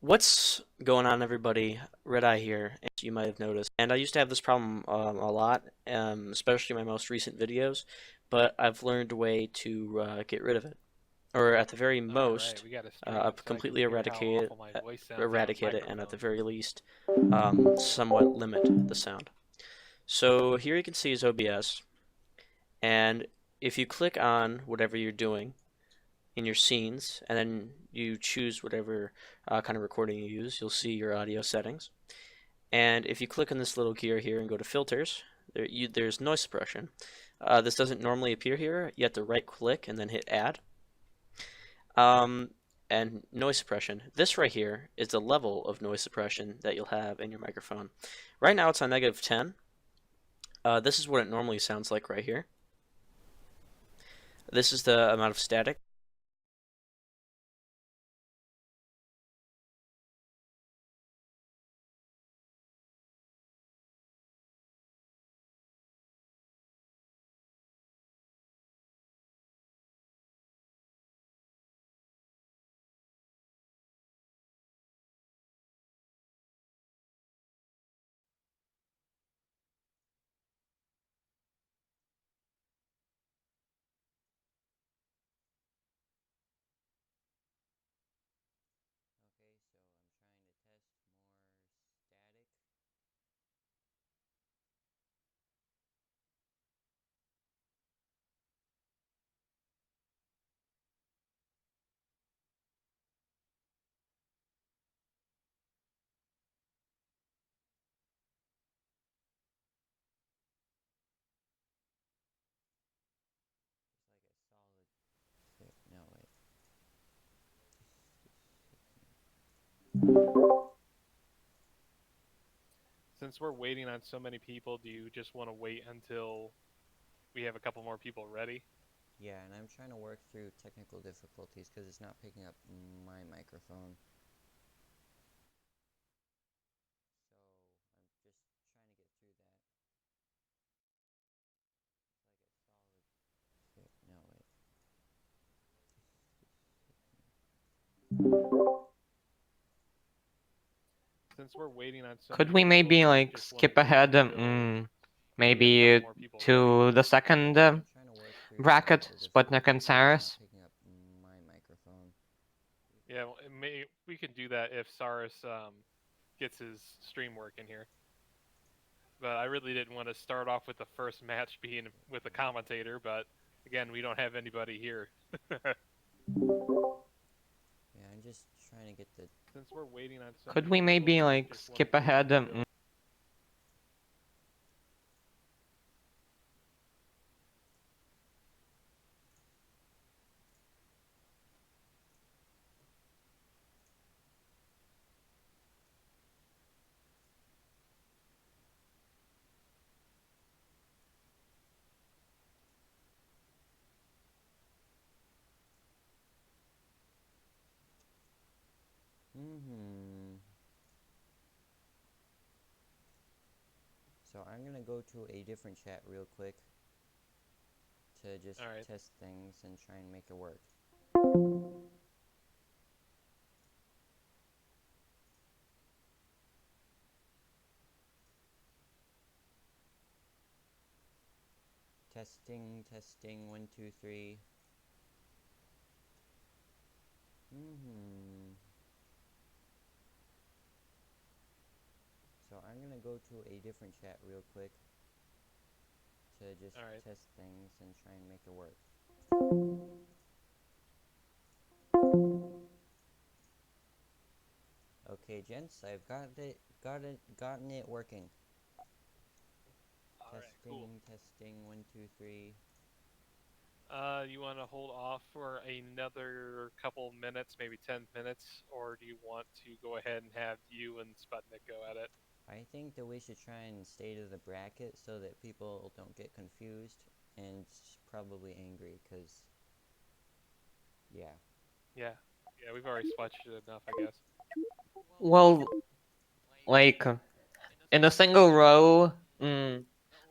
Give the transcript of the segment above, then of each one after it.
What's going on, everybody? Red Eye here, as you might have noticed. And I used to have this problem a lot, especially in my most recent videos, but I've learned a way to get rid of it. Or at the very All right, most, we got a stream I've so I can completely hear how awful my voice sounds on eradicate it, and at the microphone. very least, somewhat limit the sound. So here you can see is OBS, and if you click on whatever you're doing in your scenes, and then you choose whatever kind of recording you use, you'll see your audio settings. And if you click on this little gear here and go to filters, there's noise suppression. This doesn't normally appear here. You have to right click and then hit add. And noise suppression. This right here is the level of noise suppression that you'll have in your microphone. Right now it's on -10. This is what it normally sounds like right here. This is the amount of static. No, wait. Since we're waiting on so many people, do you just want to wait until we have a couple more people ready? Yeah, and I'm trying to work through technical difficulties because it's not picking up my microphone. So I'm just trying to get through that. It's like a solid. No, wait. Since we're waiting on so Could many we people, maybe do you like just want to skip wait ahead until we have a maybe couple more people ready? to the second I'm trying to work through bracket, technical Sputnik and difficulties because it's not Saris? picking up my microphone. Yeah, well, we can do that if Cyrus gets his stream working here. But I really didn't want to start off with the first match being with a commentator, but again, we don't have anybody here. Yeah, I'm just trying to get the. Since we're waiting on so Could many we people, maybe do you like just want to skip wait ahead? until So I'm gonna go to a different chat real quick to just All right. test things and try and make it work. Testing, 1, 2, 3. So I'm gonna go to a different chat real quick to just All right. test things and try and make it work. Okay, gents, I've gotten it working. All right. Cool. Testing, 1, 2, 3. You want to hold off for another couple minutes, maybe 10 minutes, or do you want to go ahead and have you and Sputnik go at it? I think that we should try and stay to the bracket so that people don't get confused and probably angry, because, yeah. Yeah. Yeah, we've already switched it enough, I guess. Well, like in a single row, the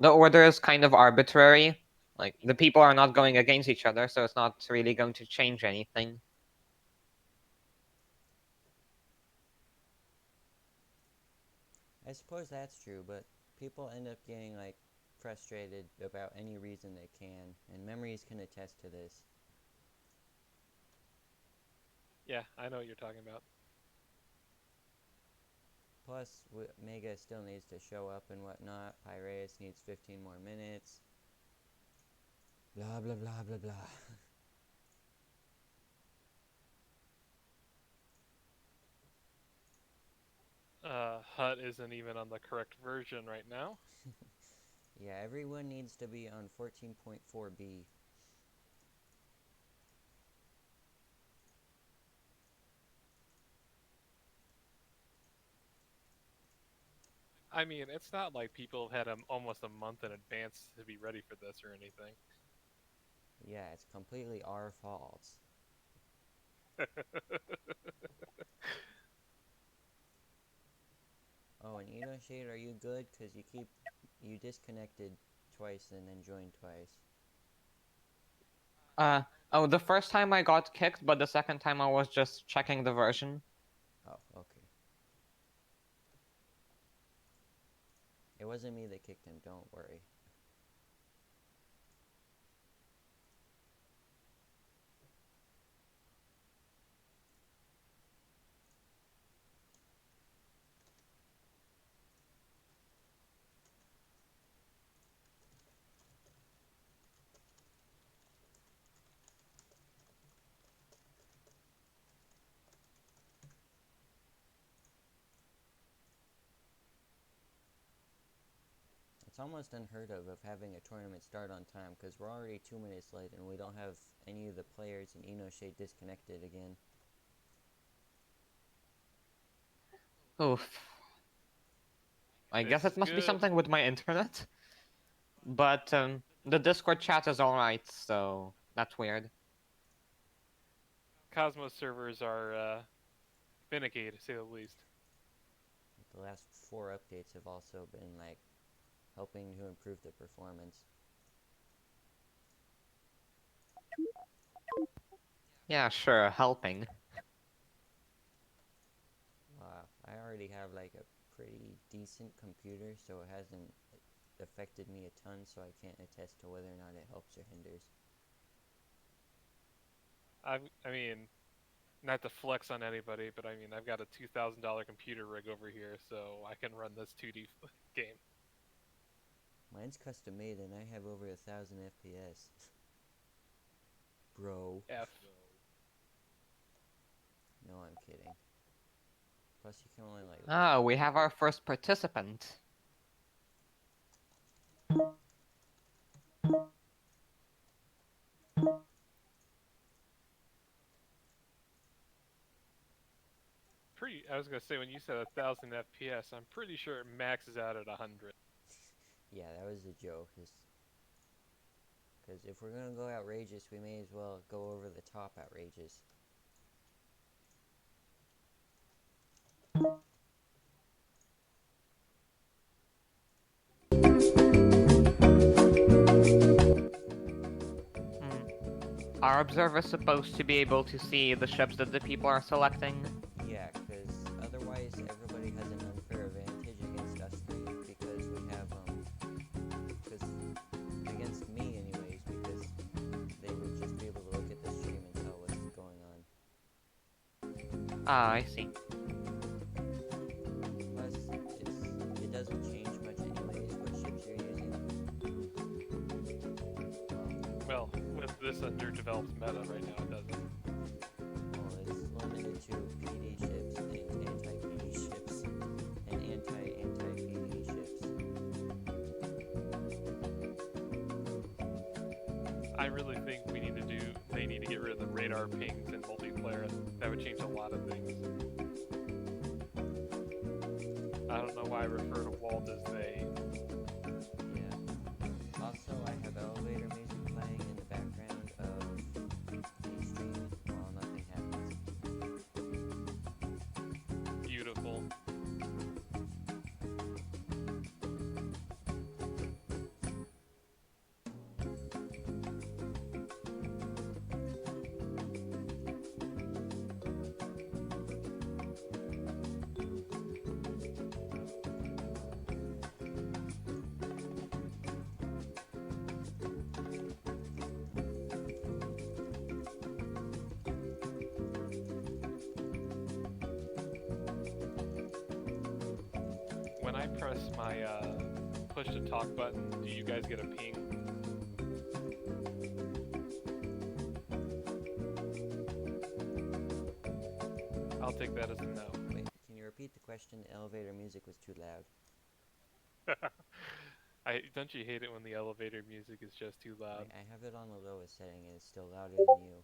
order is kind of arbitrary. Like the people are not going against each other, so it's not really going to change anything. I suppose that's true, but people end up getting like frustrated about any reason they can, and memories can attest to this. Yeah, I know what you're talking about. Plus, Mega still needs to show up and whatnot. Piraeus needs 15 more minutes. Blah blah blah blah blah. Hut isn't even on the correct version right now. Yeah, everyone needs to be on 14.4b. I mean, it's not like people have had almost a month in advance to be ready for this or anything. Yeah, it's completely our fault. Oh, and Shade, are you good? Cause you disconnected twice and then joined twice. Oh, the first time I got kicked, but the second time I was just checking the version. Oh, okay. It wasn't me that kicked him, don't worry. It's almost unheard of having a tournament start on time, because we're already 2 minutes late and we don't have any of the players in Shade disconnected again. Oof. I This guess it is must be good. something with my internet. But the Discord chat is alright, so that's weird. Cosmos servers are finicky, to say the least. The last 4 updates have also been like helping to improve the performance. Yeah, sure, helping. I already have like a pretty decent computer, so it hasn't affected me a ton, so I can't attest to whether or not it helps or hinders. I mean, not to flex on anybody, but I mean, I've got a $2,000 computer rig over here, so I can run this 2D game. Mine's custom made and I have over 1,000 FPS. Bro. F. No, I'm kidding. Plus, you can only like. Ah, we have our first participant. I was gonna say, when you said 1,000 FPS, I'm pretty sure it maxes out at 100. Yeah, that was a joke. Because if we're gonna go outrageous, we may as well go over the top outrageous. Our observer's supposed to be able to see the ships that the people are selecting. Yeah, because otherwise everybody has an unfair advantage against us three, because we have, because, against me anyways, because they would just be able to look at the stream and tell what's going on. Ah, I see. Plus, it doesn't change much anyways what ships you're using. Well, with this underdeveloped meta right now, it doesn't. Well, it's limited to PD ships and anti-PD ships and anti-PD ships. I really think they need to get rid of the radar pings in multiplayer. That would change a lot of things. I don't know why I refer to Walt as they. Yeah. Also, I have elevator music playing in the background of the stream while nothing happens. Beautiful. press my push to talk button, do you guys get a ping? I'll take that as a no. Wait, can you repeat the question? The elevator music was too loud. Don't you hate it when the elevator music is just too loud? I have it on the lowest setting and it's still louder than you.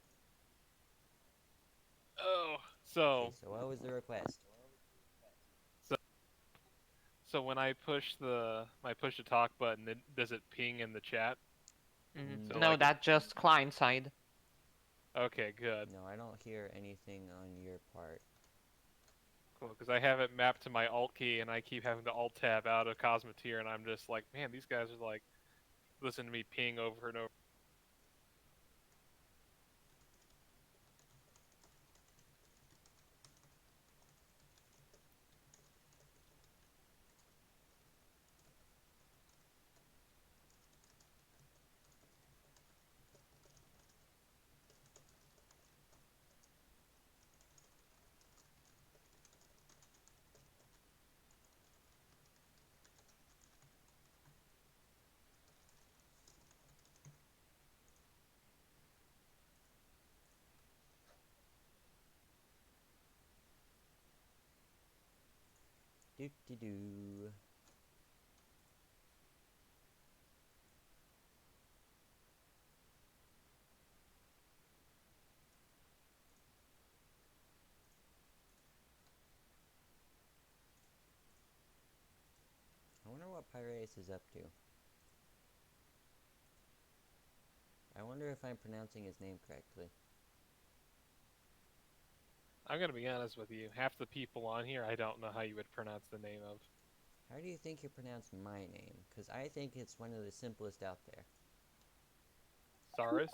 Oh, Okay, so what was the request? so when I push my push to talk button, does it ping in the chat? So No, like that's just client side. Okay, good. No, I don't hear anything on your part. Cool, because I have it mapped to my alt key, and I keep having to alt tab out of Cosmoteer, and I'm just like, man, these guys are like, listen to me ping over and over. Doo-doo-doo. I wonder what Piraeus is up to. I wonder if I'm pronouncing his name correctly. I'm gonna be honest with you, half the people on here, I don't know how you would pronounce the name of. How do you think you pronounce my name? Because I think it's one of the simplest out there. Saris?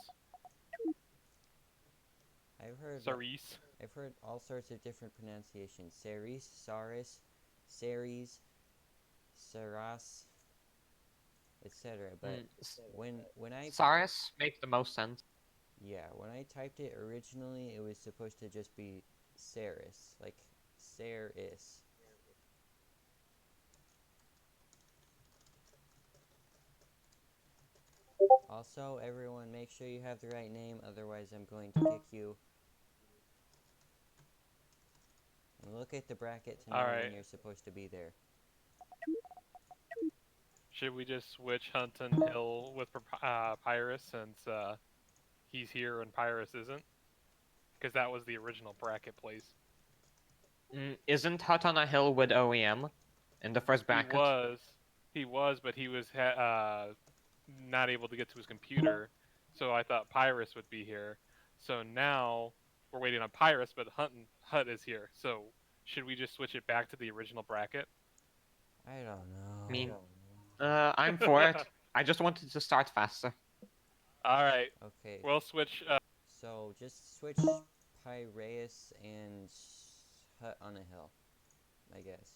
Saris? I've heard all sorts of different pronunciations. Saris, Saris, Saris, Saras, etc. But when I Saris makes the most sense. when I typed it originally, it was supposed to just be Saris, like Saris. Also, everyone, make sure you have the right name, otherwise I'm going to kick you. And look at the bracket to know when you're supposed to be there. Should we just switch Hunton Hill with Pyrus since he's here and Pyrus isn't? Because that was the original bracket place. Isn't Hut on a Hill with OEM in the first bracket? He was, but he was not able to get to his computer, so I thought Pyrus would be here. So now we're waiting on Pyrus, but Hut is here. So should we just switch it back to the original bracket? I don't know. I mean, I'm for it. I just wanted to start faster. All right. Okay. We'll switch. So just switch Piraeus and Hut on a Hill, I guess.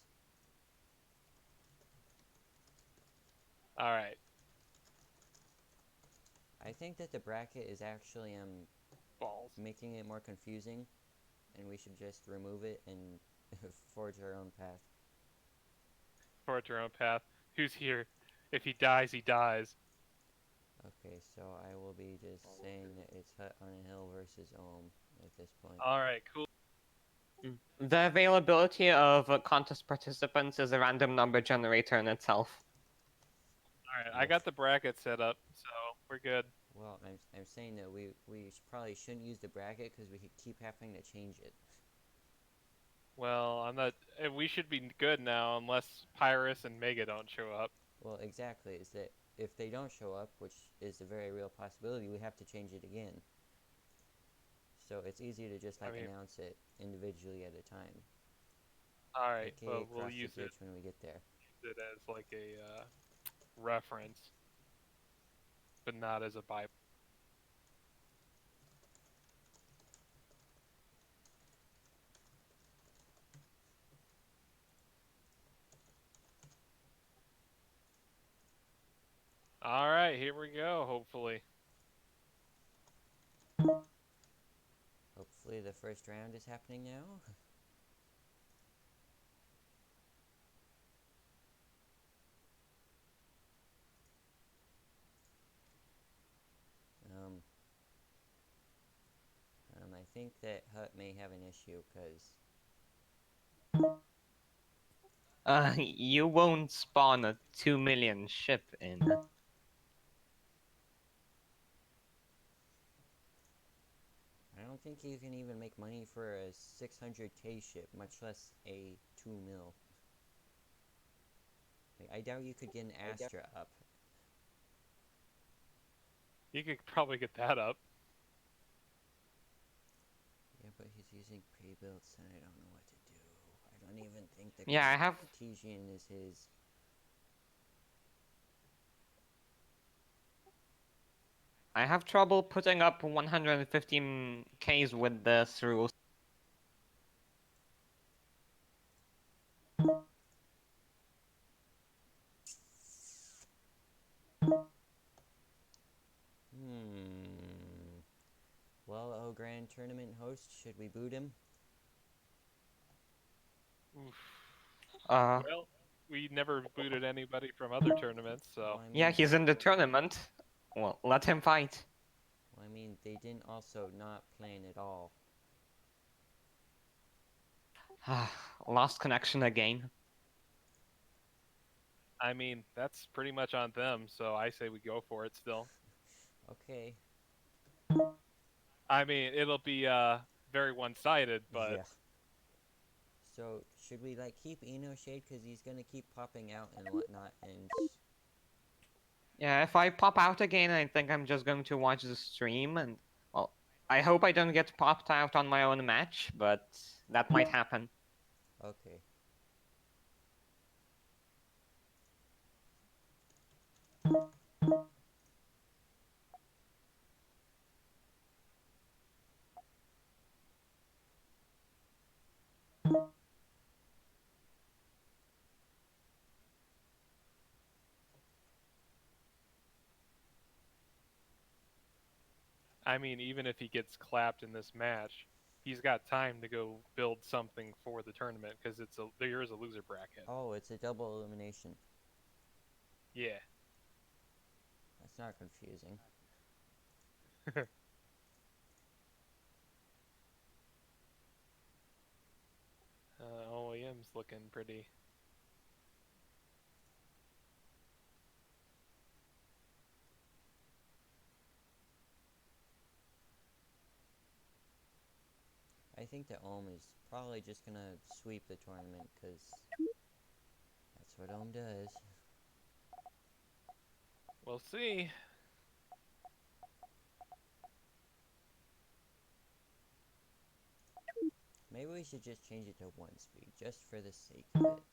All right. I think that the bracket is actually Balls. making it more confusing, and we should just remove it and forge our own path. Forge our own path. Who's here? If he dies, he dies. Okay, so I will be just saying that it's Hut on a Hill versus Ohm at this point. All right, cool. The availability of contest participants is a random number generator in itself. All right, I got the bracket set up, so we're good. Well, I'm saying that we probably shouldn't use the bracket because we could keep having to change it. Well, I'm not. We should be good now, unless Pyrus and Mega don't show up. Well, exactly. Is that if they don't show up, which is a very real possibility, we have to change it again. So it's easier to just announce it individually at a time. All right, AKA well, we'll cross use the bridge when we get there. it as like a reference, but not as a Bible. All right, here we go. Hopefully. Hopefully the first round is happening now. think that Hut may have an issue, because You won't spawn a 2 million ship in. I don't think you can even make money for a 600k ship, much less a 2 mil. Like, I doubt you could get an Astra up. You could probably get that up. Yeah, but he's using pre-builts, and I don't know what to do. I don't even think the Yeah, I have Cartesian is his. trouble putting up 115 Ks with this rule. Well, oh, Grand Tournament host, should we boot him? Oof. Uh, Well, we never booted anybody from other tournaments, so Well, I mean, yeah, he's in the tournament. Well, let him fight. well, I mean, they didn't also not plan at all. Lost connection again. I mean that's pretty much on them. So I say we go for it still. Okay. I mean it'll be very one-sided, but Yeah. So, should we, like, keep Eno Shade, because he's gonna keep popping out and whatnot, and... Yeah, if I pop out again, I think I'm just going to watch the stream and, well, I hope I don't get popped out on my own match, but that might happen. Okay. I mean even if he gets clapped in this match, he's got time to go build something for the tournament because there is a loser bracket. Oh, it's a double elimination. Yeah. That's not confusing. OEM's looking pretty. I think that Ohm is probably just gonna sweep the tournament, because that's what Ohm does. We'll see. Maybe we should just change it to 1 speed, just for the sake of it.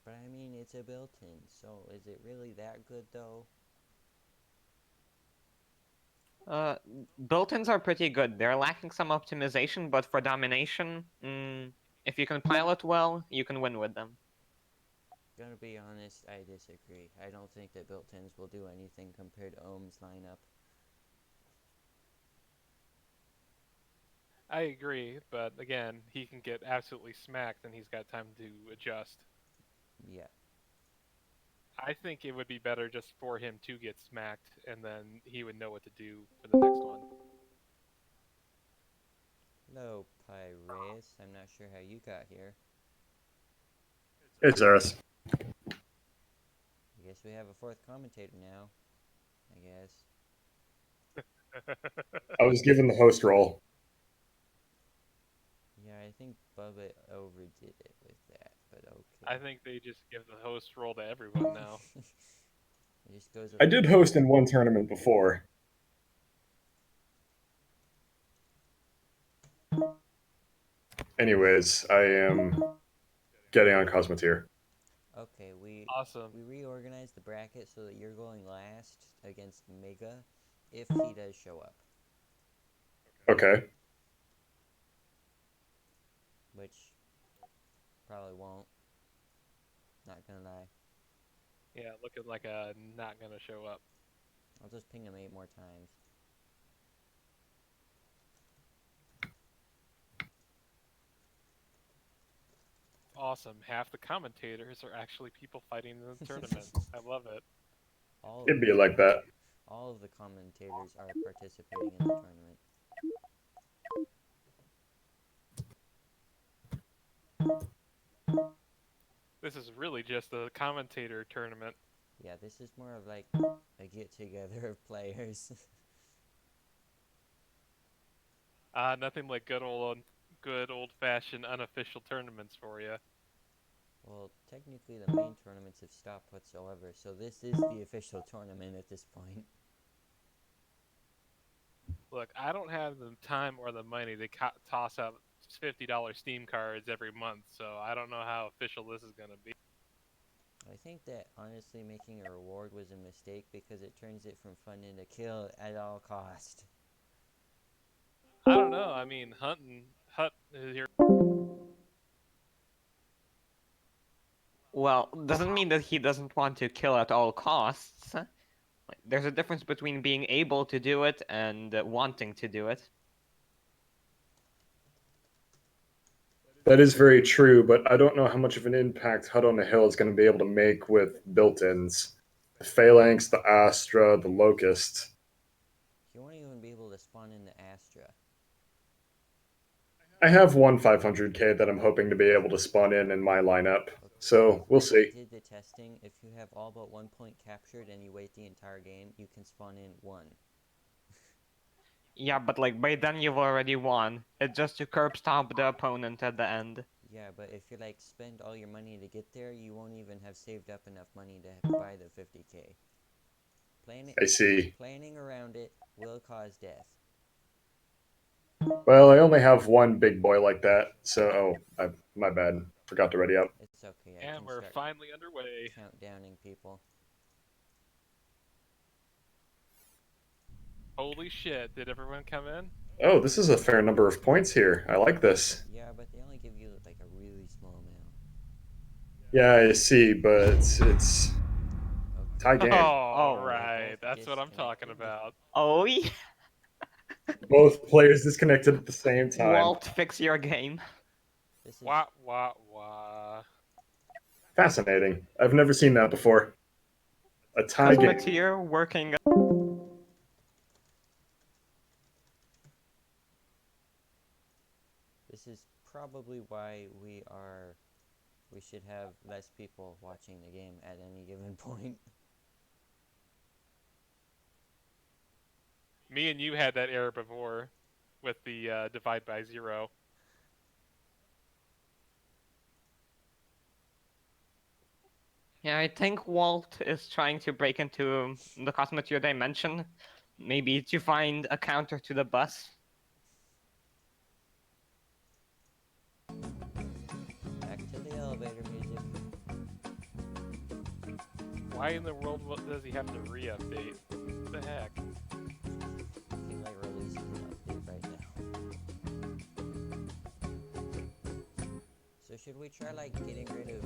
But I mean, it's a built-in, so is it really that good, though? Uh, Built-ins are pretty good. They're lacking some optimization, but for domination, if you can pilot well, you can win with them. Gonna be honest, I disagree. I don't think that built-ins will do anything compared to Ohm's lineup. I agree, but again, he can get absolutely smacked and he's got time to adjust. Yeah. I think it would be better just for him to get smacked and then he would know what to do for the next one. Hello, Piraeus. I'm not sure how you got here. It's Earth. I guess we have a fourth commentator now. I guess. I was given the host role. Yeah, I think Bubba overdid it with that, but okay. I think they just give the host role to everyone now. It just goes. I did host in one tournament before. Anyways, I am getting on Cosmoteer. Okay, Awesome. we reorganized the bracket so that you're going last against Mega, if he does show up, Okay. which probably won't. Not gonna lie. Yeah, looking like a not gonna show up. I'll just ping him 8 more times. Awesome. Half the commentators are actually people fighting in the tournament. I love it. All It'd be like that. all of the commentators are participating in the tournament. This is really just a commentator tournament. Yeah, this is more of like a get together of players. Nothing like good old-fashioned unofficial tournaments for you. Well, technically the main tournaments have stopped whatsoever, so this is the official tournament at this point. Look, I don't have the time or the money to toss out $50 Steam cards every month, so I don't know how official this is gonna be. I think that honestly making a reward was a mistake because it turns it from fun into kill at all cost. I don't know. I mean, Hut is here. Well, doesn't mean that he doesn't want to kill at all costs. Like, there's a difference between being able to do it and wanting to do it. That is very true, but I don't know how much of an impact Hut on the Hill is going to be able to make with built-ins. The Phalanx, the Astra, the Locust. You won't even be able to spawn in the Astra. I have one 500k that I'm hoping to be able to spawn in my lineup. Okay. So we'll see. I did the testing. If you have all but 1 point captured and you wait the entire game, you can spawn in 1. Yeah, but like by then you've already won. It's just to curb stomp the opponent at the end. Yeah, but if you like spend all your money to get there, you won't even have saved up enough money to buy the 50k. I see. Planning around it will cause death. Well, I only have one big boy like that, so my bad. Forgot to ready up. It's okay. I And can we're start finally underway. countdowning people. Holy shit, did everyone come in? Oh, this is a fair number of points here. I like this. Yeah, but they only give you like a really small amount. Yeah, I see, but it's tie game. Oh, Oh. right. Both That's what I'm talking disconnected. about. Oh yeah. Both players disconnected at the same time. Walt, fix your game. This is Wah, wah, wah. Fascinating. I've never seen that before. A tie game. Cosmoteer working. this is probably why we should have less people watching the game at any given point. Me and you had that error before with the divide by 0. Yeah, I think Walt is trying to break into the Cosmoteer dimension. Maybe to find a counter to the bus. Back to the elevator music. Why in the world does he have to re-update? What the heck? He might release an update right now. So should we try like getting rid of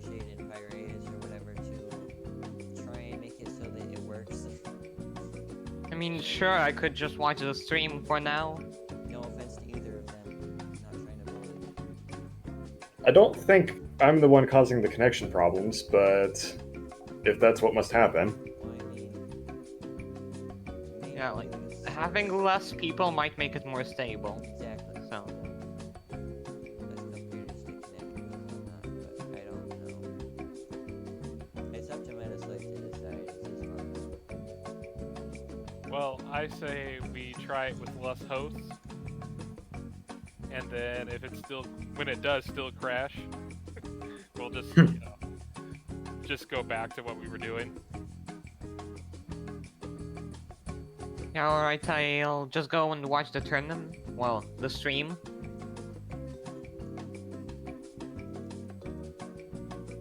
Shade and Piraeus or whatever to try and make it so that it works? I mean, sure, I could just watch the stream for now. No offense to either of them. I'm not trying to bully. I don't think I'm the one causing the connection problems, but if that's what must happen. Well, I mean, Yeah, like, maybe it's- having less people might make it more stable. Exactly. So, But I don't know. It's up to MetaSlave's to decide. It's his fun. Well, I say we try it with less hosts. And then if it's still, when it does still crash, we'll just, just go back to what we were doing. Yeah, alright, I'll just go and watch the tournament. Well, the stream.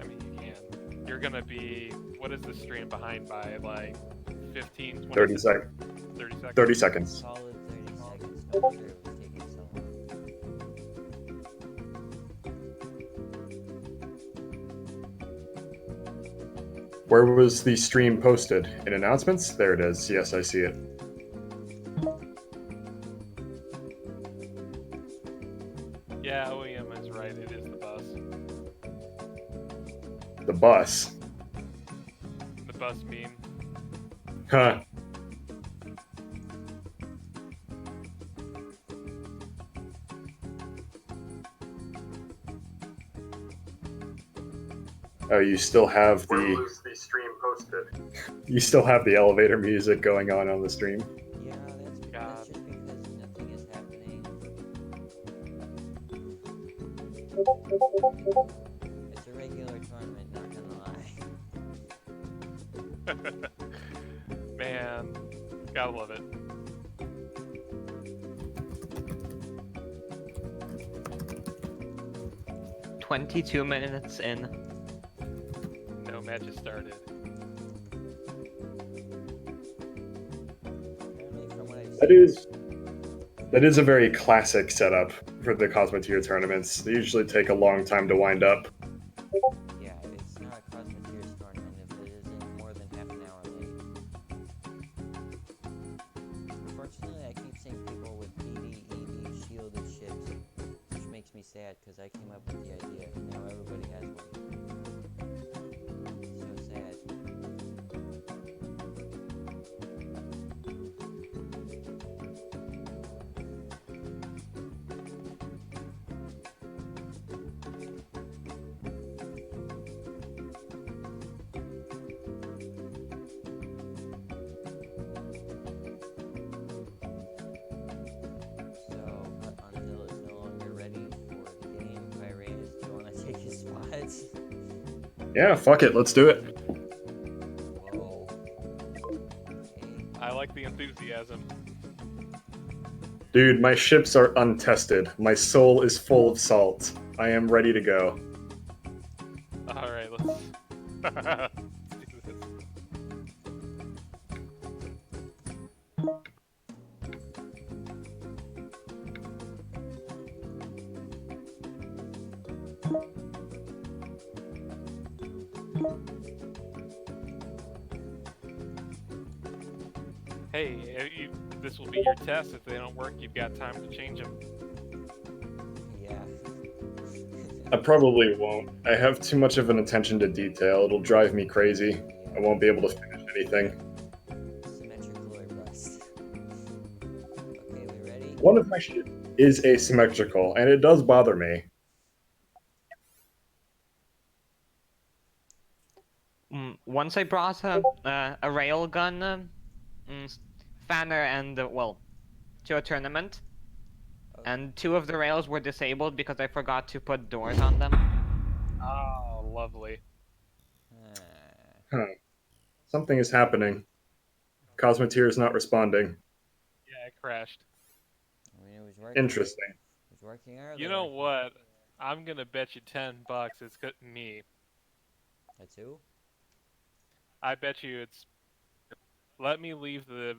I mean, you can. You're gonna be. What is the stream behind by? Like 15, 20 30 seconds? seconds. 30 seconds? 30 seconds. Solid 30 seconds. No wonder it was taking so long. Where was the stream posted? In announcements? There it is. Yes, I see it. Yeah, OEM is right. It is the bus. The bus. The bus meme. Huh. Oh, you still have the. Where was the stream posted? You still have the elevator music going on the stream. Yeah, that's just because nothing is happening. It's a regular tournament, not gonna lie. Man, gotta love it. "22 minutes in." No matches started. Apparently, from what I've That is a very classic setup for the Cosmoteer tournaments. They usually take a long time to wind up. yeah, it's not a Cosmoteer's tournament if it isn't more than half an hour late. Unfortunately, I keep seeing people with PD, ED, shielded ships, which makes me sad because I came up with the idea. Now everybody has one. So sad. So, Unofficial is no longer ready for the game. Pirates, do you want to take his spots? Yeah, fuck it, let's do it. Whoa. Okay. I like the enthusiasm. Dude, my ships are untested. My soul is full of salt. I am ready to go. Alright, let's do this. Hey, this will be your test. If they don't work, you've got time to change them. Yeah. I probably won't. I have too much of an attention to detail. It'll drive me crazy. I won't be able to finish anything. Symmetrical or bust. Okay, we ready? One of my ships is asymmetrical, and it does bother me. Once I brought a railgun spanner and to a tournament, Okay. and 2 of the rails were disabled because I forgot to put doors on them. Oh, lovely. Huh. Something is happening. Cosmoteer is not responding. Yeah, it crashed. I mean, it was working. Interesting. It was working earlier. You know what? I'm gonna bet you $10 it's me. That's who? I bet you it's. Let me leave the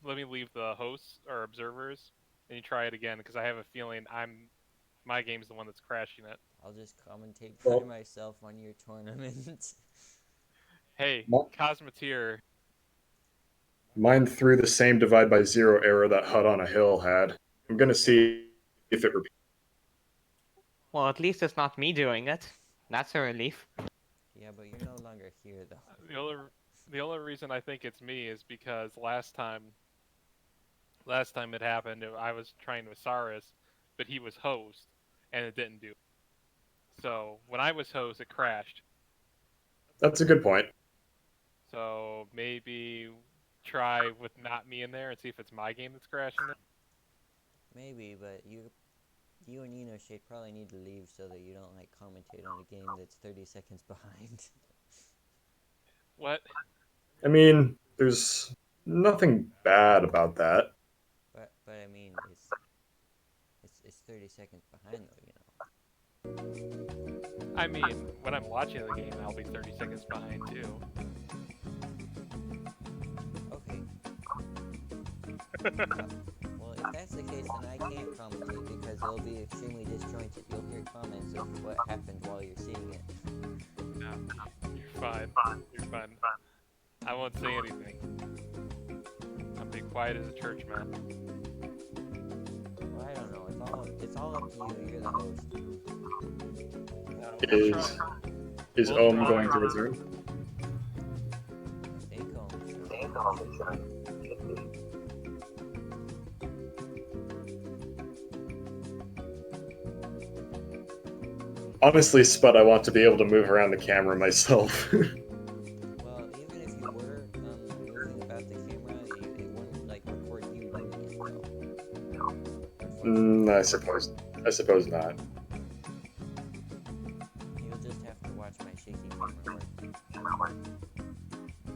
let me leave the hosts or observers, and you try it again because I have a feeling my game's the one that's crashing it. I'll just commentate Well- by myself on your tournament. Hey, Mo- Cosmoteer, Mine threw the same divide by zero error that HUD on a hill had. I'm gonna see if it repeats. Well, at least it's not me doing it. That's a relief. Yeah, but you're no longer here, though. the only reason I think it's me is because last time it happened, I was trying to Osiris, but he was host, and it didn't do. So when I was host, it crashed. That's a good point. So maybe try with not me in there and see if it's my game that's crashing it. Maybe, but you and Enoshade probably need to leave so that you don't like commentate on a game that's 30 seconds behind. What? I mean, there's Nothing bad about that. But I mean, it's 30 seconds behind though, you know. I mean, when I'm watching the game, I'll be 30 seconds behind too. Okay. Well, if that's the case, then I can't commentate because it'll be extremely disjointed. You'll hear comments of what happened while you're seeing it. No, you're fine. You're fine. I won't say anything. I'll be quiet as a church man. Well, I don't know. It's all up to you. You're the host. We'll try. Is We'll Ohm try. going to return? Stay calm. Honestly, Spud, I want to be able to move around the camera myself. Well, even if you were moving about the camera, it wouldn't like record you doing it though. I suppose not. You'll just have to watch my shaky camera work.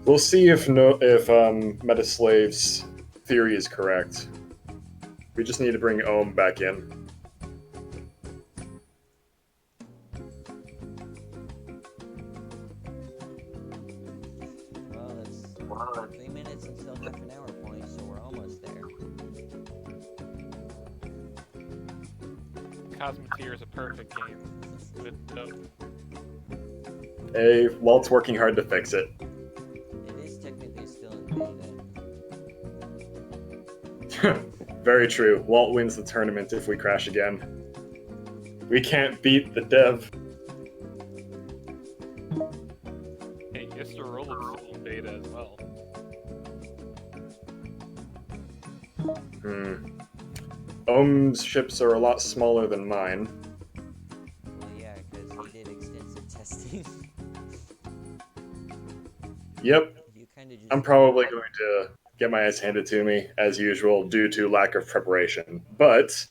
We'll see if MetaSlave's theory is correct. We just need to bring Ohm back in. Well, it's 3 minutes until half an hour point, so we're almost there. Cosmoteer is a perfect game with Hey, Walt's working hard to fix it. It is technically still in beta. Very true. Walt wins the tournament if we crash again. We can't beat the dev. Hey, Mr. Roland's still in beta as well. Ohm's ships are a lot smaller than mine. Well, yeah, because he did extensive testing. Yep, You kind of just. I'm probably going to get my ass handed to me, as usual, due to lack of preparation. But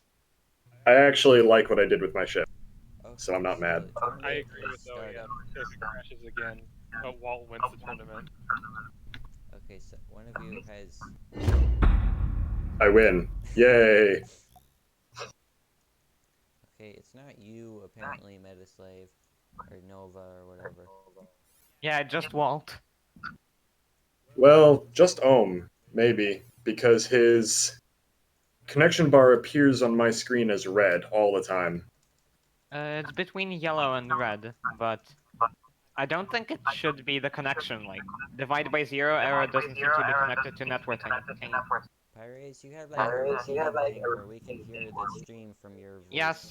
I actually like what I did with my ship, so I'm not mad. the tournament I agree has with started. OEM. If it crashes again, Walt wins the tournament. Okay, so one of you has. I win. Yay. Okay, it's not you, apparently, MetaSlave, or Nova, or whatever. Yeah, just Walt. Well, just Ohm, maybe, because his connection bar appears on my screen as red all the time. It's between yellow and red, but I don't think it should be the connection. Like, divide by zero error doesn't seem to be connected to networking. Pirates, you have like a repeating thing where we can hear the stream from your voice. Yes.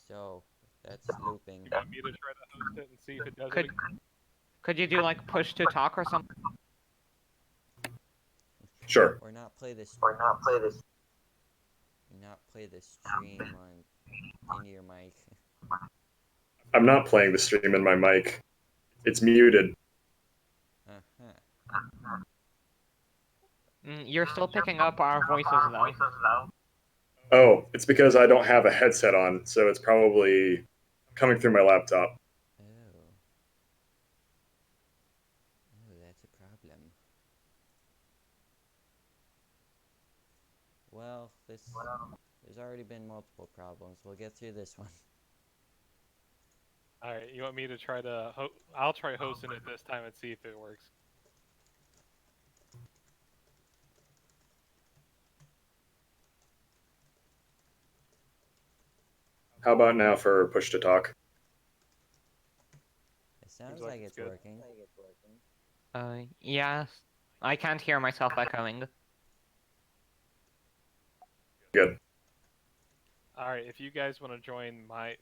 So, that's looping. You want me to try to host it and see if it does Could it again? could you do like push to talk or something? Sure. Or not play this. Not play the stream into your mic. I'm not playing the stream in my mic. It's muted. Uh-huh. You're still picking up our voices though. Oh, it's because I don't have a headset on, so it's probably coming through my laptop. Oh. Oh, that's a problem. Well, there's already been multiple problems. We'll get through this one. Alright, you want me to try to I'll try hosting it this time and see if it works. How about now for push to talk? It sounds like like it's it's good. working. Yes. I can't hear myself echoing. Good. Alright, if you guys want to join my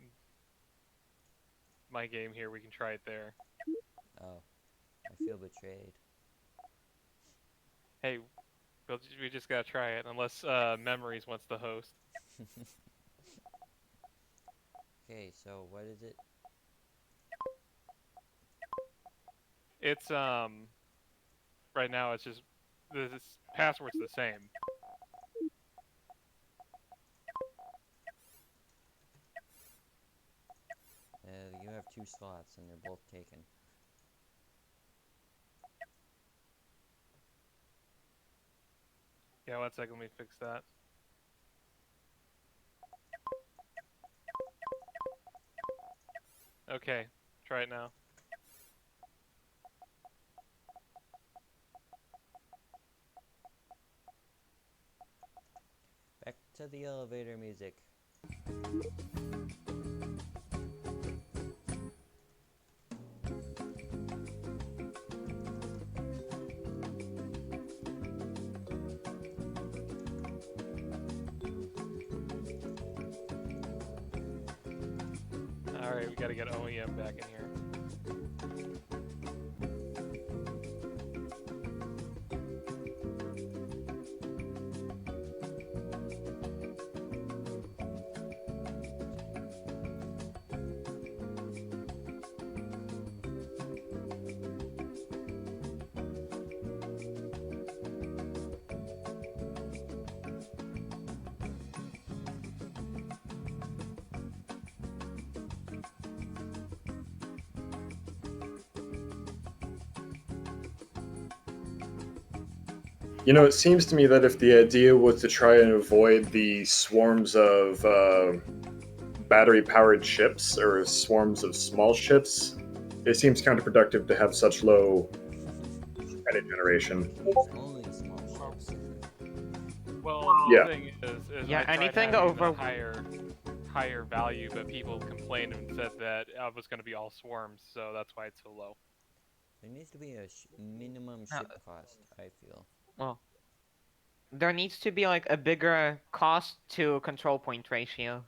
game here, we can try it there. Oh, I feel betrayed. Hey, we just gotta try it, unless Memories wants to host. Okay, so what is it? It's right now it's just this password's the same. You have 2 slots and they're both taken. Yeah, 1 second, let me fix that. Okay, try it now. Back to the elevator music. Alright, we gotta get OEM back in here. You know, it seems to me that if the idea was to try and avoid the swarms of battery-powered ships or swarms of small ships, it seems counterproductive to have such low credit generation. Only small ships. Well, Yeah. the thing is Yeah, I tried anything having over- the higher value, but people complained and said that it was going to be all swarms, so that's why it's so low. There needs to be a minimum ship cost, I feel. Well, there needs to be like a bigger cost to control point ratio.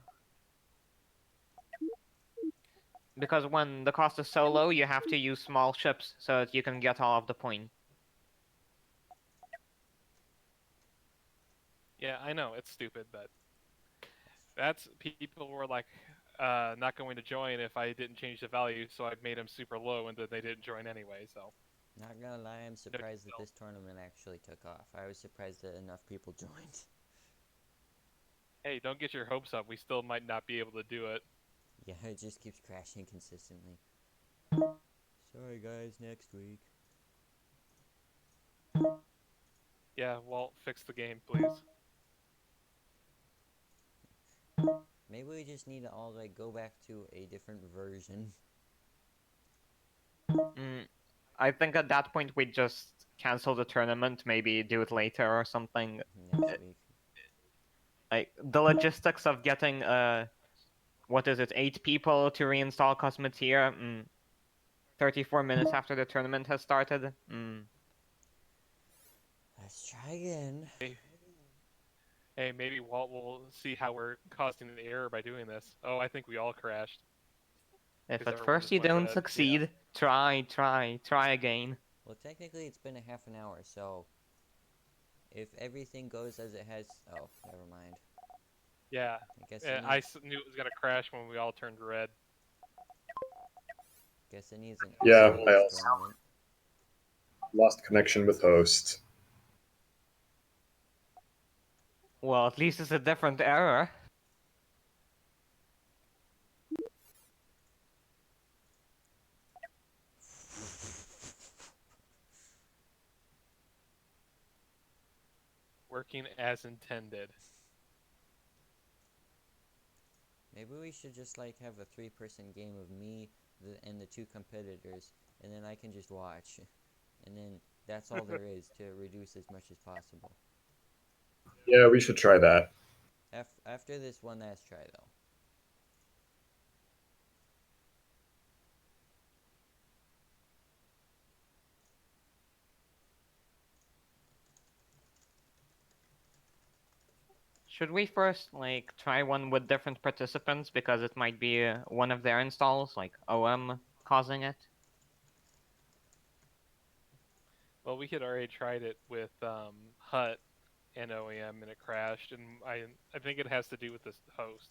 Because when the cost is so low, you have to use small ships so that you can get all of the point. Yeah, I know, it's stupid, but people were like not going to join if I didn't change the value, so I made them super low and then they didn't join anyway, so. Not gonna lie, I'm surprised that this tournament actually took off. I was surprised that enough people joined. Hey, don't get your hopes up. We still might not be able to do it. Yeah, it just keeps crashing consistently. Sorry guys, next week. Yeah, Walt, fix the game, please. Maybe we just need to all like go back to a different version. I think at that point we just cancel the tournament, maybe do it later or something. Next week. Like the logistics of getting what is it, 8 people to reinstall Cosmoteer 34 minutes after the tournament has started. Let's try again. Hey, maybe Walt will see how we're causing an error by doing this. Oh, I think we all crashed. If Because at everyone first just you went don't red. succeed, try again. Well, technically it's been a half an hour, so if everything goes as it has, oh, never mind. Yeah, I guess I knew it was gonna crash when we all turned red. guess it needs an Yeah, audio I also experiment. lost connection with host. Well, at least it's a different error. Working as intended. Maybe we should just like have a 3-person game of me and the 2 competitors, and then I can just watch, and then that's all there is to reduce as much as possible. Yeah, we should try that. After this one last try, though. Should we first like try one with different participants because it might be one of their installs, like OM causing it? Well, we had already tried it with Hut and OEM, and it crashed. And I think it has to do with this host.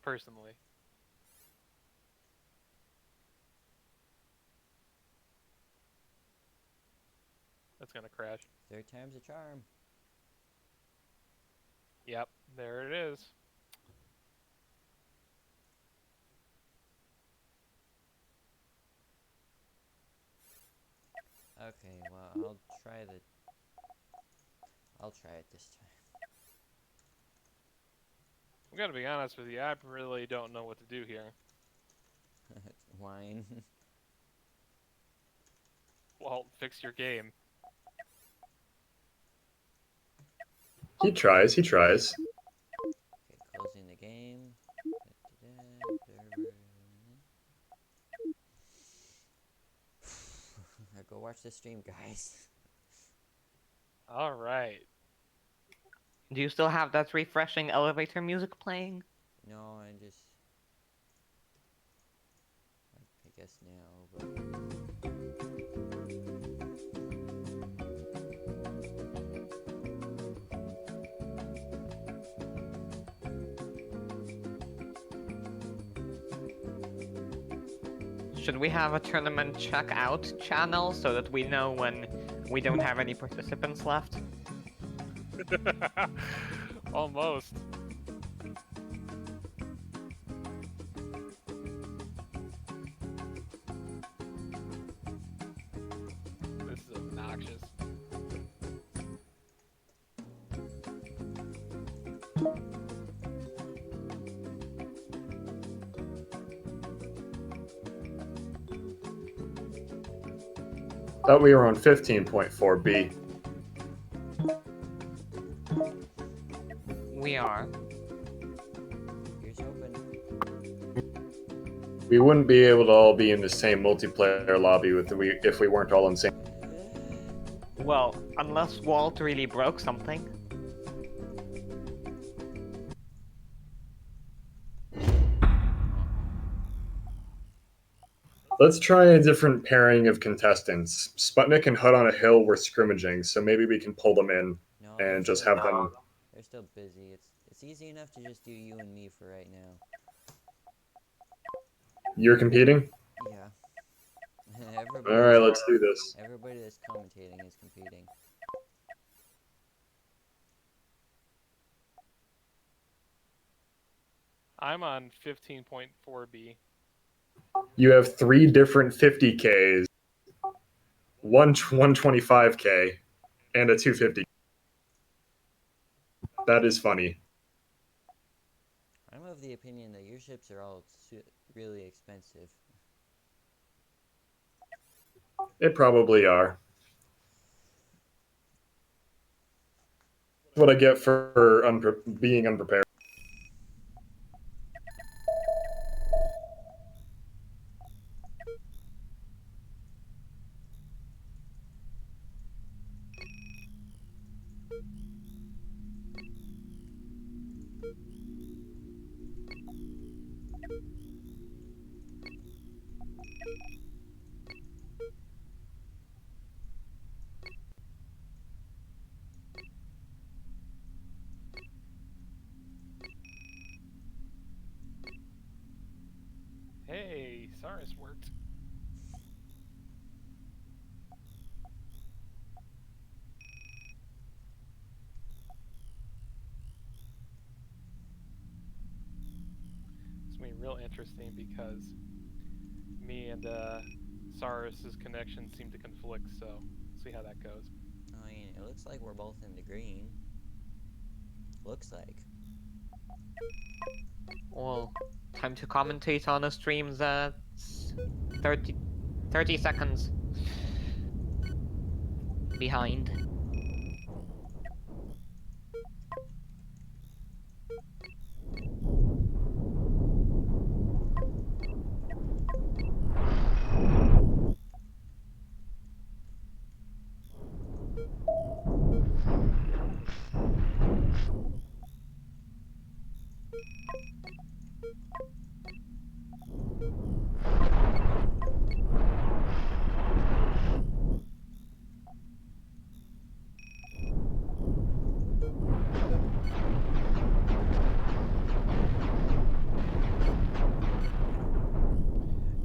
Personally. That's gonna crash. 3rd time's a charm. Yep, there it is. Okay, well, I'll try the I'll try it this time. I'm gonna be honest with you, I really don't know what to do here. Wine. Well, fix your game. He tries. He tries. Okay, closing the game. Go watch the stream, guys. Alright. Do you still have that refreshing elevator music playing? No, I guess now, but Should we have a tournament checkout channel so that we know when we don't have any participants left? Almost. This is obnoxious. Thought we were on 15.4B. We are. here's hoping. We wouldn't be able to all be in the same multiplayer lobby if we weren't all in the same. Well, unless Walt really broke something. Let's try a different pairing of contestants. Sputnik and Hut on a Hill were scrimmaging, so maybe we can pull them in No, they're and just still- have them. They're still busy. It's easy enough to just do you and me for right now. You're competing? Yeah. All right, let's do this. Everybody that's commentating is competing. I'm on 15.4B. You have 3 different 50Ks, one 125K, and a 250. That is funny. I'm of the opinion that your ships are all really expensive. It probably are. What I get for being unprepared. Hey, Saurus worked. It's gonna be real interesting because me and Saurus's connections seem to conflict, so see how that goes. I mean, it looks like we're both in the green. Looks like. Well, time to commentate on a stream that's 30 seconds behind.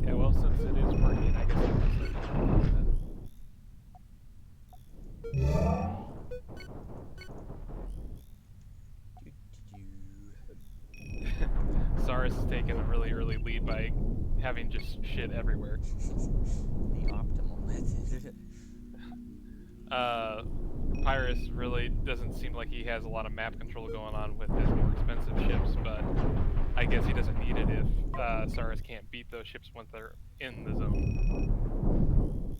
Yeah, well, since it is working, I guess I can start talking about it. Saurus is taking a really early lead by having just shit everywhere. The optimal method. Pyrus really doesn't seem like he has a lot of map control going on with his more expensive ships, but I guess he doesn't need it if Saurus can't beat those ships once they're in the zone.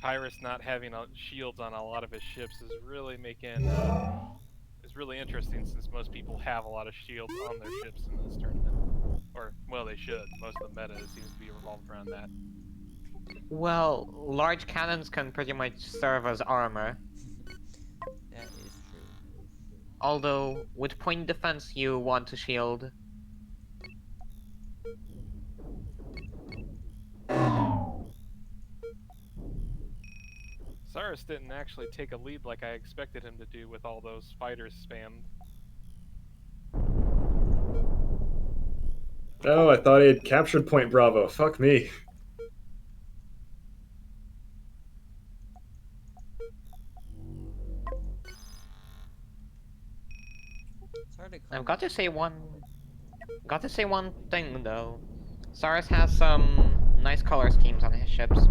Pyrus not having shields on a lot of his ships is really is really interesting, since most people have a lot of shields on their ships in this tournament. Or, well, they should. Most of the meta seems to be revolved around that. Well, large cannons can pretty much serve as armor. That is true. Although, with point defense, you want a shield. Saurus didn't actually take a lead like I expected him to do with all those fighters spammed. Oh, I thought he had captured Point Bravo. Fuck me. It's hard to I've come. got to say one thing though. Saurus has some nice color schemes on his ships.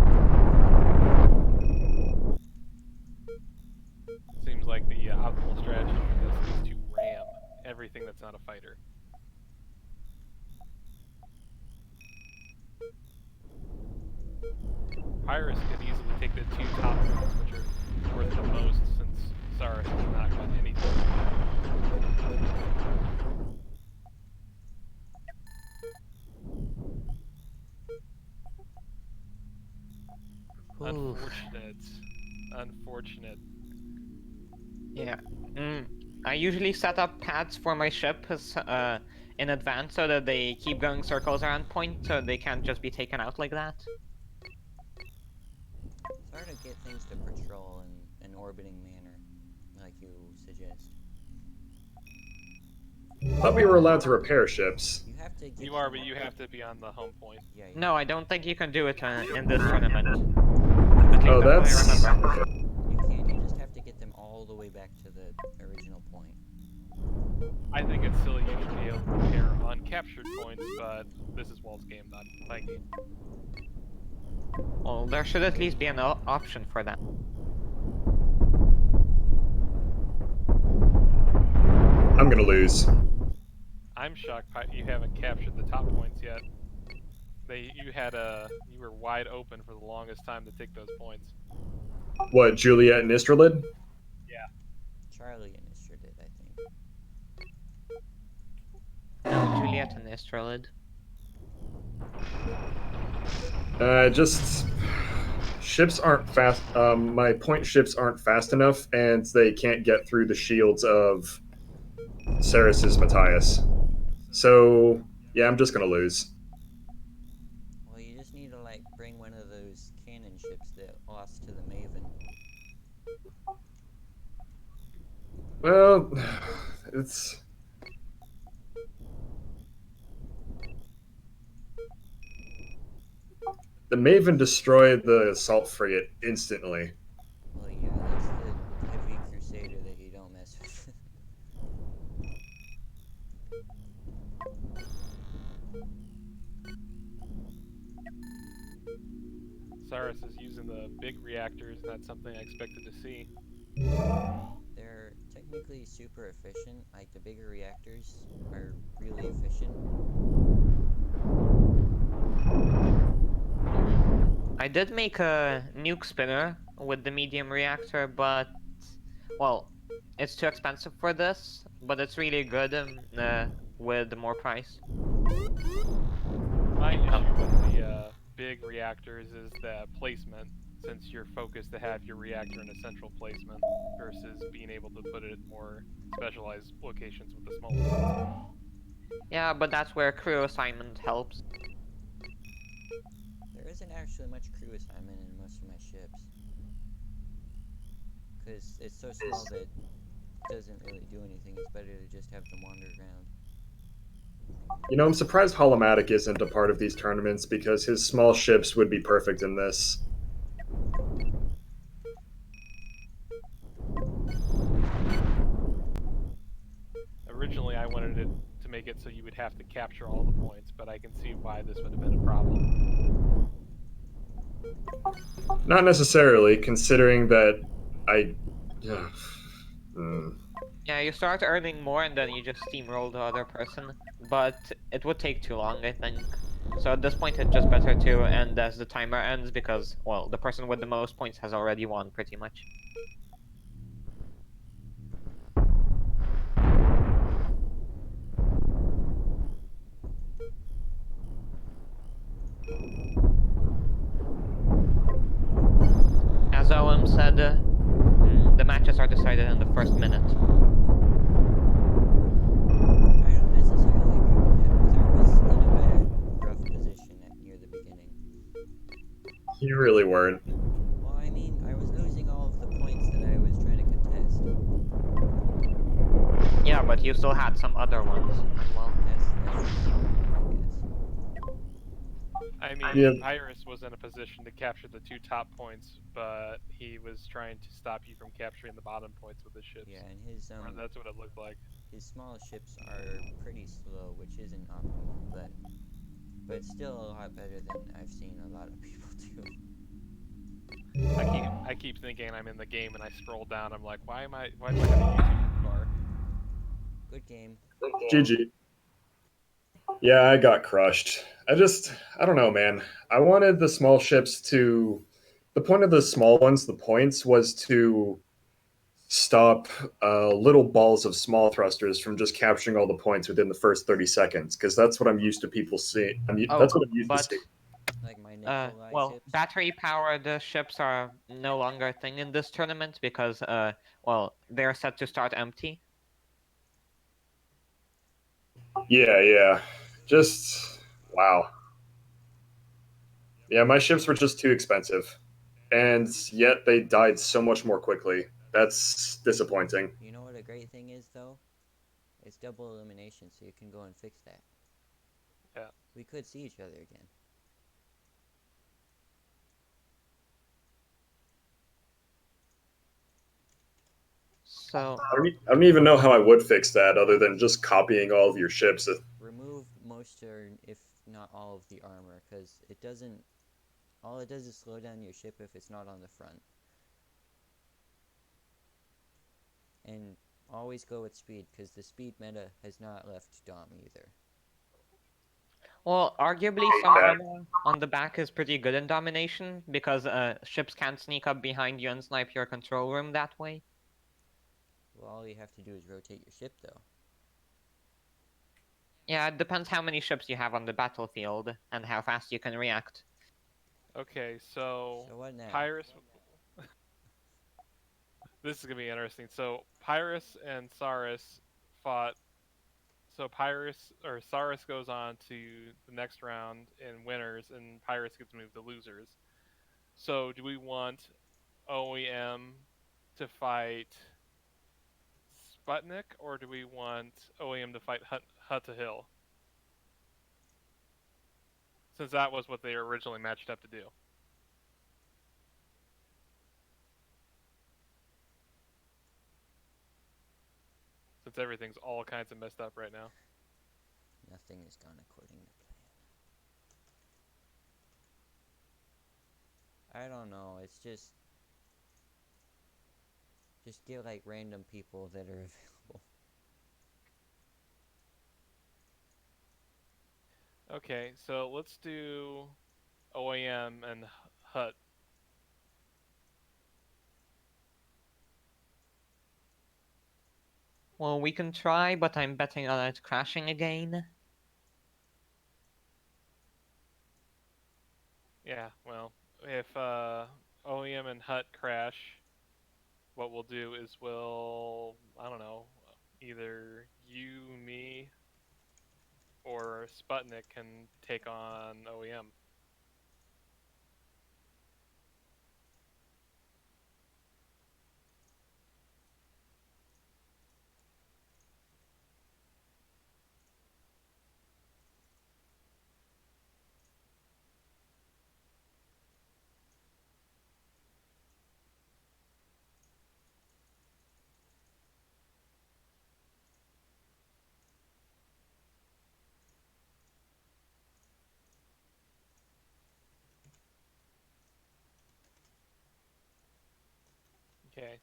Seems like the optimal strategy for this is to ram everything that's not a fighter. Pyrus could easily take the 2 top points, which are worth the most, since Saurus has not got anything. Unfortunate. Yeah. I usually set up pads for my ship in advance so that they keep going circles around point, so they can't just be taken out like that. It's hard to get things to patrol in an orbiting manner, like you suggest. I thought we were allowed to repair ships. You have to. Get You are, them but you all- have to be on the home point. Yeah. No, I don't think you can do it in this tournament. At least Oh, that's that's... what I remember. Okay. You can. You just have to get them all the way back to the original point. I think it's silly you should be able to repair uncaptured points, but this is Walt's game, not my game. Well, there should at least be an option for that. I'm gonna lose. I'm shocked you haven't captured the top points yet. You were wide open for the longest time to take those points. What, Juliet and Istrolid? Charlie and Istra did, I think. No, Juliet and Istrolid. Just... Ships aren't fast... my point ships aren't fast enough, and they can't get through the shields of Saurus's Matthias. So, yeah, I'm just gonna lose. Well, you just need to like bring one of those cannon ships that lost to the Maven. Well, it's... The Maven destroyed the assault frigate instantly. Well, yeah, that's the heavy crusader that you don't mess with. Saurus is using the big reactors, and that's something I expected to see. They're technically super efficient. Like the bigger reactors are really efficient. I did make a nuke spinner with the medium reactor, but, well, it's too expensive for this, but it's really good with more price. My issue with the big reactors is the placement, since you're focused to have your reactor in a central placement versus being able to put it in more specialized locations with the smaller ones. Yeah, but that's where crew assignment helps. There isn't actually much crew assignment in most of my ships. Because it's so small that it doesn't really do anything. It's better to just have them wander around. You know, I'm surprised Holomatic isn't a part of these tournaments because his small ships would be perfect in this. Originally, I wanted it to make it so you would have to capture all the points, but I can see why this would have been a problem. Not necessarily, considering that I. Hmm. Yeah, you start earning more and then you just steamroll the other person, but it would take too long, I think. So at this point, it's just better to end as the timer ends because, well, the person with the most points has already won, pretty much. As OM said, the matches are decided in the first minute. I don't necessarily agree with that because I was in a bad, rough position near the beginning. You really weren't. Well, I mean, I was losing all of the points that I was trying to contest. Yeah, but you still had some other ones as well. That's true, I guess. I mean, Yeah. Pyrus was in a position to capture the 2 top points, but he was trying to stop you from capturing the bottom points with his ships. Yeah, and his Or that's what it looked like. his small ships are pretty slow, which isn't optimal, but it's still a lot better than I've seen a lot of people do. I keep thinking I'm in the game and I scroll down. I'm like, why do I have a YouTube bar? Good game. GG. Yeah, I got crushed. I don't know, man. I wanted the small ships to. The point of the small ones, the points, was to stop little balls of small thrusters from just capturing all the points within the first 30 seconds, because that's what I'm used to people seeing. That's what I'm used to But seeing. Like my Nikolai well, ships. battery-powered ships are no longer a thing in this tournament because, well, they're set to start empty. Yeah. Just, wow. Yeah, my ships were just too expensive. And yet they died so much more quickly. That's disappointing. You know what a great thing is, though? It's double elimination, so you can go and fix that. Yeah. We could see each other again. So, I don't even know how I would fix that other than just copying all of your ships. Remove most or if not all of the armor, because it doesn't. All it does is slow down your ship if it's not on the front. And always go with speed, because the speed meta has not left Dom either. well, arguably some armor on the back is pretty good in Domination because ships can't sneak up behind you and snipe your control room that way. Well, all you have to do is rotate your ship, though. Yeah, it depends how many ships you have on the battlefield and how fast you can react. Okay, so what now? Pyrus. This is gonna be interesting. So Pyrus and Saris fought. So Saris goes on to the next round in winners, and Pyrus gets moved to losers. So do we want OEM to fight Sputnik, or do we want OEM to fight Hut to Hill? Since that was what they were originally matched up to do. Since everything's all kinds of messed up right now. Nothing has gone according to plan. I don't know, it's just get like random people that are available. Okay, so let's do OEM and Hut. Well, we can try, but I'm betting on it crashing again. Yeah, well, if OEM and Hut crash, what we'll do is I don't know, either you, me, or Sputnik can take on OEM. Okay.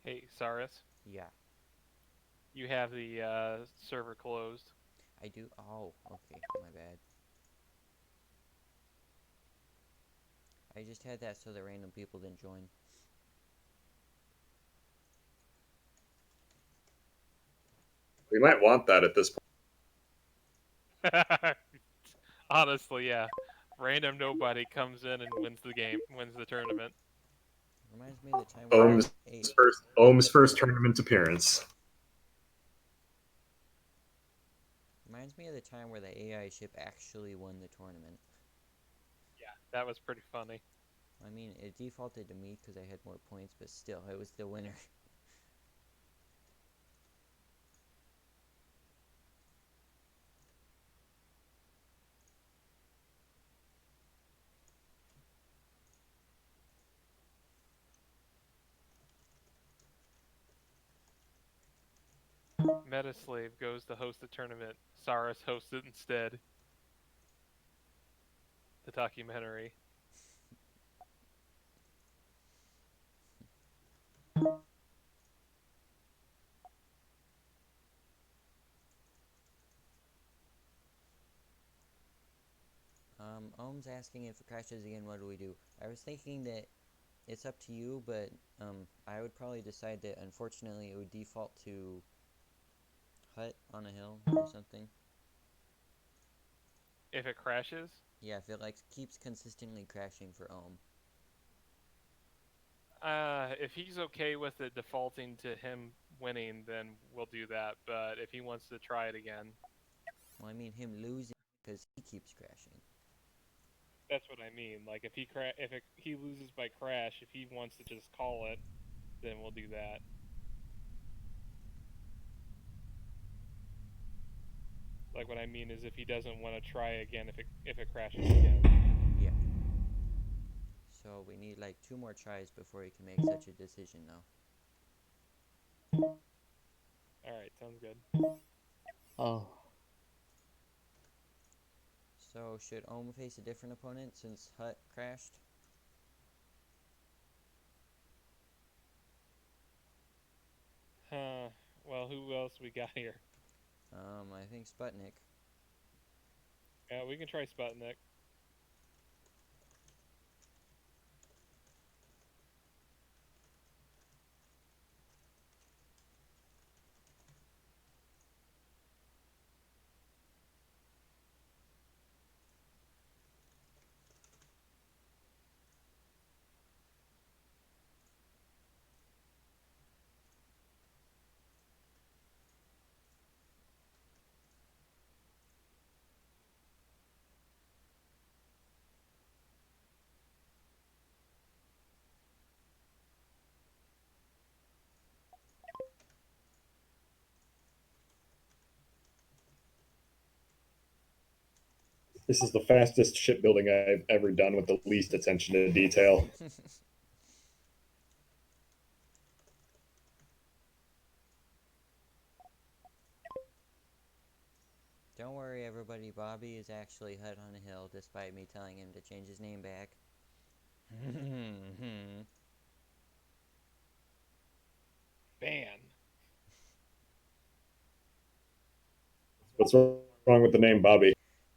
Hey, Saris, Yeah, you have the server closed. I do. Oh, okay, my bad. I just had that so that random people didn't join. We might want that at this point. Honestly, yeah. Random nobody comes in and wins the game, wins the tournament. Reminds me of the time where Ohm's first tournament appearance. reminds me of the time where the AI ship actually won the tournament. Yeah, that was pretty funny. I mean, it defaulted to me because I had more points, but still, it was the winner. MetaSlave goes to host the tournament. Saris hosts it instead. The documentary. Ohm's asking if it crashes again, what do we do? I was thinking that it's up to you, but I would probably decide that unfortunately it would default to hut on a hill or something. If it crashes, Yeah, if it like keeps consistently crashing for Ohm. if he's okay with it defaulting to him winning, then we'll do that. But if he wants to try it again, Well, I mean him losing because he keeps crashing. that's what I mean. Like if he loses by crash, if he wants to just call it, then we'll do that. Like what I mean is if he doesn't want to try again, if it crashes again. Yeah. So we need like 2 more tries before he can make such a decision, though. All right, sounds good. Oh. So should Ohm face a different opponent since Hut crashed? Huh. Well, who else we got here? I think Sputnik. Yeah, we can try Sputnik. This is the fastest shipbuilding I've ever done with the least attention to detail. Don't worry, everybody. Bobby is actually Hut on a hill, despite me telling him to change his name back. Ban. What's wrong with the name Bobby?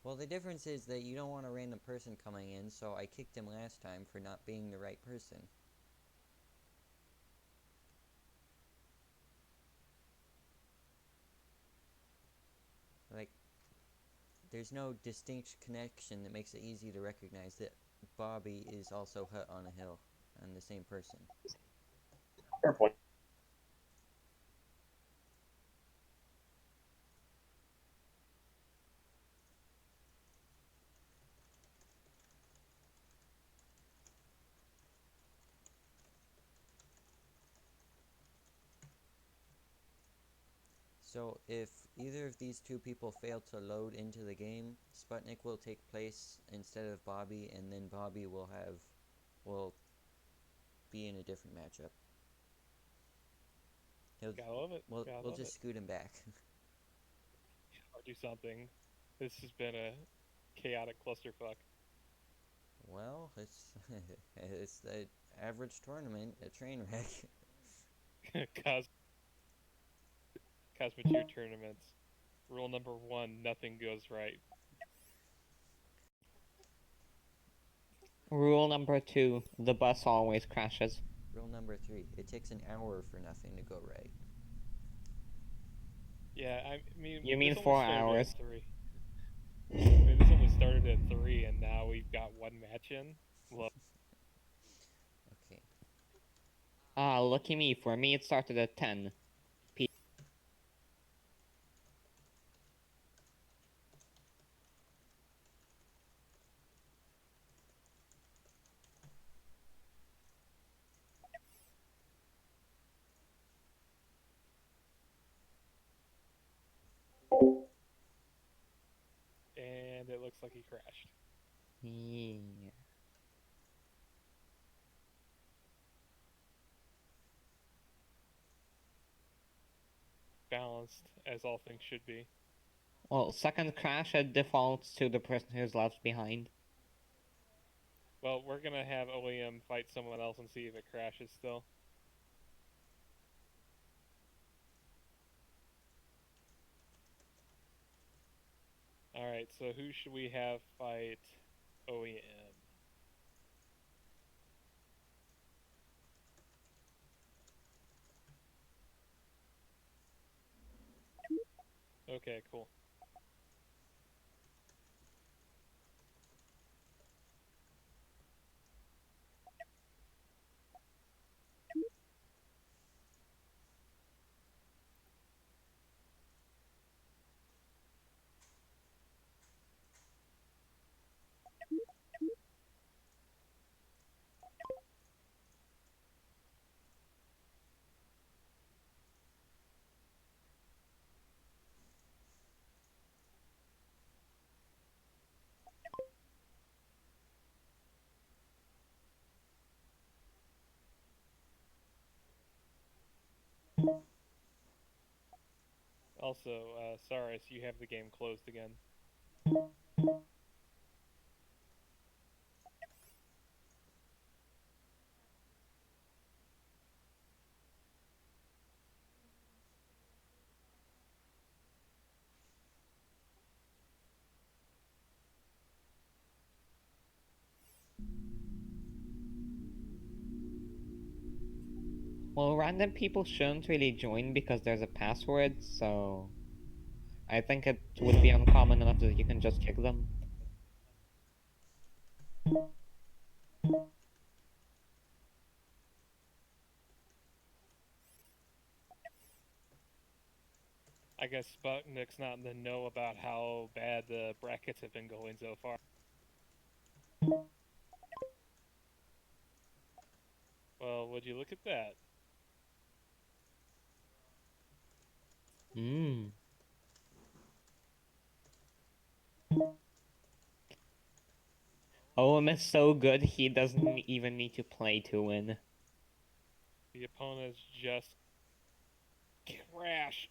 Well, the difference is that you don't want a random person coming in, so I kicked him last time for not being the right person. Like, there's no distinct connection that makes it easy to recognize that Bobby is also Hut on a hill and the same person. Fair point. So if either of these two people fail to load into the game, Sputnik will take place instead of Bobby, and then Bobby will be in a different matchup. Gotta love it. We'll Gotta love just it. scoot him back. Or do something. This has been a chaotic clusterfuck. Well, it's the average tournament, a train wreck. Cosmoteer tournaments. Rule number 1: nothing goes right. Rule number 2: the bus always crashes. Rule number 3: it takes an hour for nothing to go right. Yeah, I mean, You this mean only 4 started hours? At 3. I mean, this only started at 3, and now we've got one match in. Love. Okay. Ah, lucky me. For me, it started at 10. And it looks like he crashed. Yeah. Balanced, as all things should be. Well, second crash, it defaults to the person who's left behind. Well, we're gonna have OEM fight someone else and see if it crashes still. Alright, so who should we have fight OEM? Okay, cool. Also, Saris, you have the game closed again. Well, random people shouldn't really join because there's a password, so I think it would be uncommon enough that you can just kick them. I guess Sputnik's not in the know about how bad the brackets have been going so far. Well, would you look at that? Hmm. OM is so good, he doesn't even need to play to win. The opponents just crash.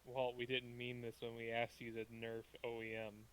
Well, we didn't mean this when we asked you to nerf OEM.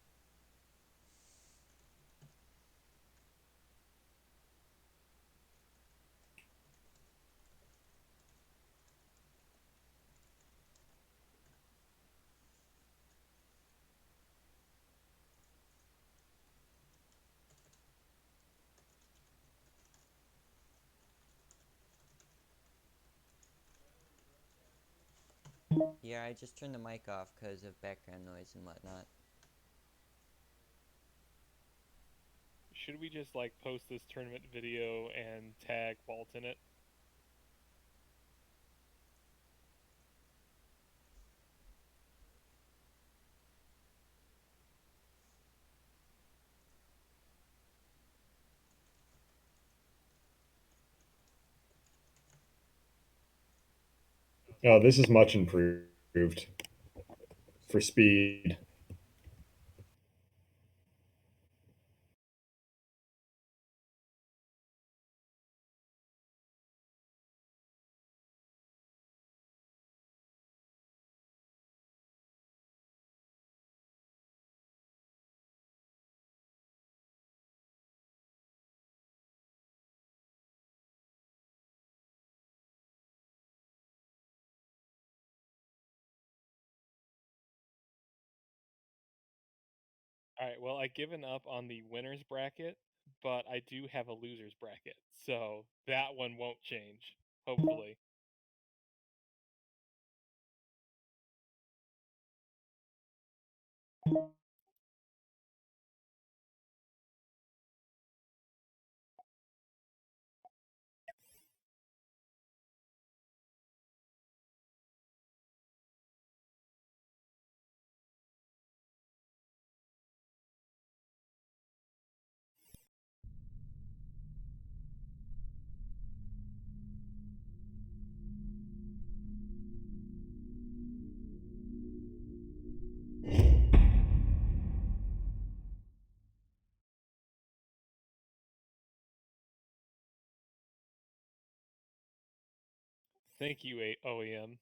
Yeah, I just turned the mic off because of background noise and whatnot. Should we just like post this tournament video and tag Walt in it? Oh, this is much improved for speed. All right. Well, I've given up on the winners bracket, but I do have a losers bracket, so that one won't change. Hopefully. Thank you, OEM.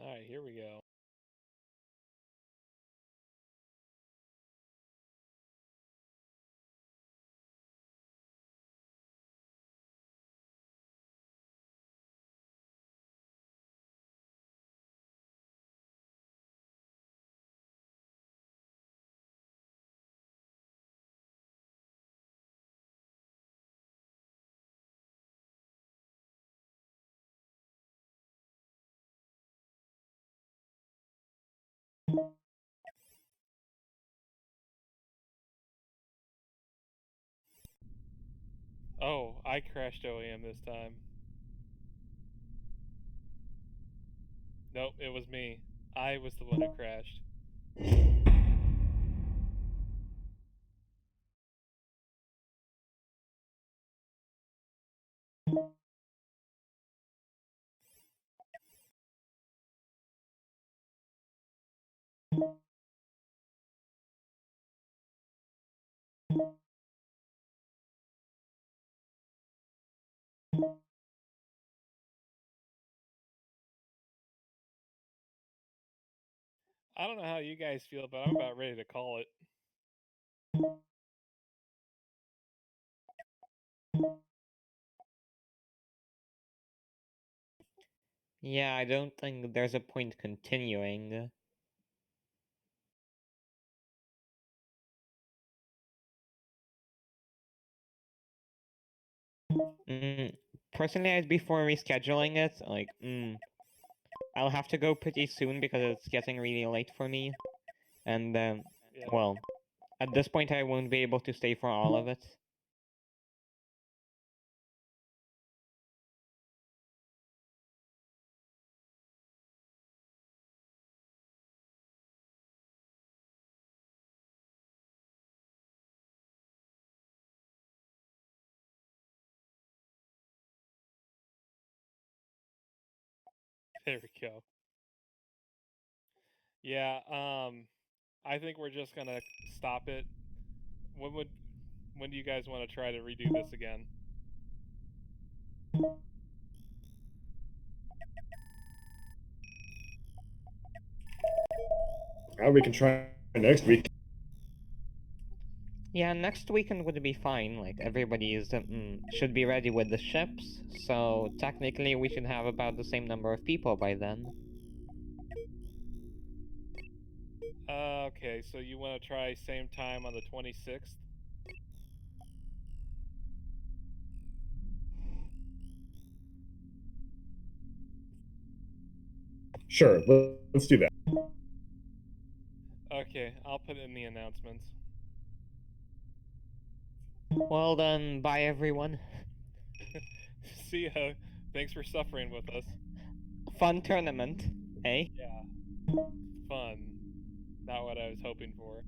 All right, here we go. Oh, I crashed OEM this time. Nope, it was me. I was the one who crashed. I don't know how you guys feel, but I'm about ready to call it. Yeah, I don't think there's a point continuing. Personally, I'd be for rescheduling it. Like, I'll have to go pretty soon because it's getting really late for me. And, Yeah. well, at this point, I won't be able to stay for all of it. There we go. Yeah, I think we're just gonna stop it. When do you guys want to try to redo this again? We can try next week. Yeah, next weekend would be fine. Like everybody is should be ready with the ships, so technically we should have about the same number of people by then. Okay, so you want to try same time on the 26th? Sure, let's do that. Okay, I'll put it in the announcements. Well then, bye everyone. See ya. Thanks for suffering with us. Fun tournament, eh? Yeah. Fun. Not what I was hoping for.